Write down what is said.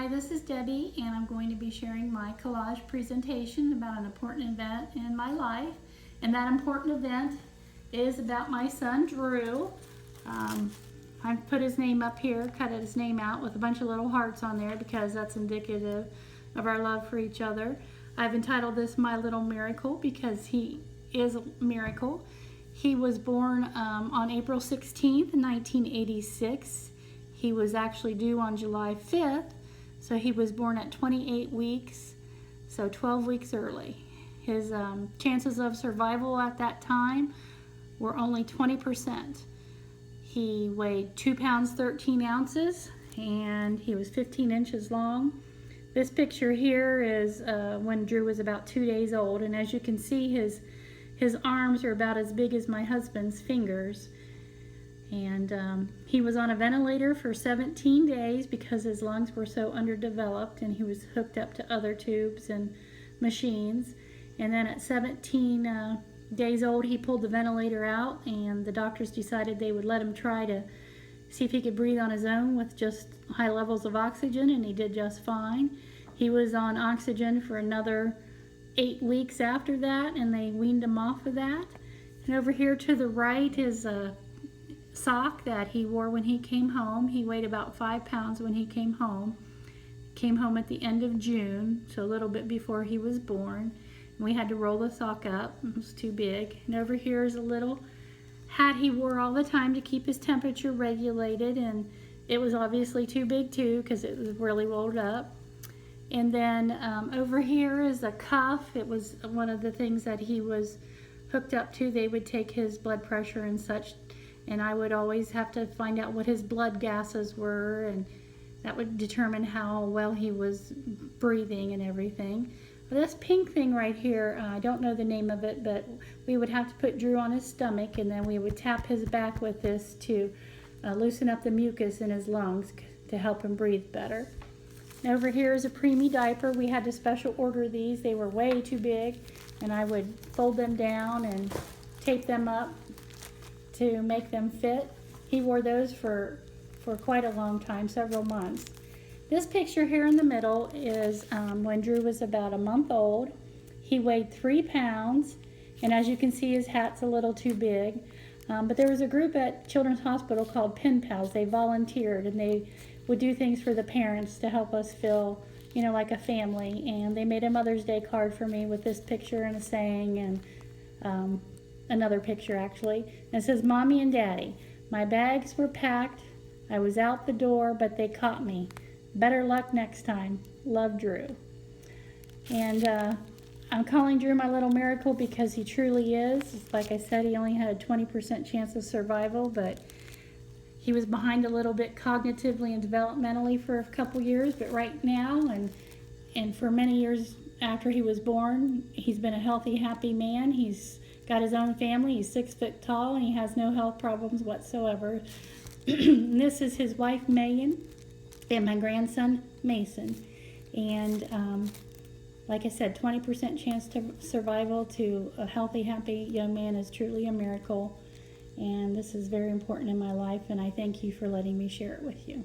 Hi, this is Debbie, and I'm going to be sharing my collage presentation about an important event in my life. And that important event is about my son, Drew. I put his name up here, cut his name out with a bunch of little hearts on there because that's indicative of our love for each other. I've entitled this My Little Miracle because he is a miracle. He was born on April 16th, 1986. He was actually due on July 5th, so he was born at 28 weeks, so 12 weeks early. His chances of survival at that time were only 20%. He weighed 2 pounds 13 ounces and he was 15 inches long. This picture here is when Drew was about 2 days old, and as you can see, his arms are about as big as my husband's fingers. And he was on a ventilator for 17 days because his lungs were so underdeveloped, and he was hooked up to other tubes and machines. And then at 17 days old, he pulled the ventilator out, and the doctors decided they would let him try to see if he could breathe on his own with just high levels of oxygen, and he did just fine. He was on oxygen for another 8 weeks after that, and they weaned him off of that. And over here to the right is a sock that he wore when he came home. He weighed about 5 pounds when he came home. Came home at the end of June, so a little bit before he was born. And we had to roll the sock up. It was too big. And over here is a little hat he wore all the time to keep his temperature regulated, and it was obviously too big too because it was really rolled up. And then over here is a cuff. It was one of the things that he was hooked up to. They would take his blood pressure and such, and I would always have to find out what his blood gases were, and that would determine how well he was breathing and everything. But this pink thing right here, I don't know the name of it, but we would have to put Drew on his stomach, and then we would tap his back with this to loosen up the mucus in his lungs to help him breathe better. And over here is a preemie diaper. We had to special order these. They were way too big, and I would fold them down and tape them up to make them fit. He wore those for quite a long time, several months. This picture here in the middle is when Drew was about a month old. He weighed 3 pounds, and as you can see, his hat's a little too big. But there was a group at Children's Hospital called Pen Pals. They volunteered, and they would do things for the parents to help us feel, you know, like a family. And they made a Mother's Day card for me with this picture and a saying, and another picture actually. And it says, "Mommy and Daddy, my bags were packed. I was out the door, but they caught me. Better luck next time. Love, Drew." And I'm calling Drew my little miracle because he truly is. Like I said, he only had a 20% chance of survival, but he was behind a little bit cognitively and developmentally for a couple years. But right now, and for many years after he was born, he's been a healthy, happy man. He's got his own family. He's 6 foot tall, and he has no health problems whatsoever. This is his wife, Megan, and my grandson, Mason. And like I said, 20% chance to survival to a healthy, happy young man is truly a miracle. And this is very important in my life, and I thank you for letting me share it with you.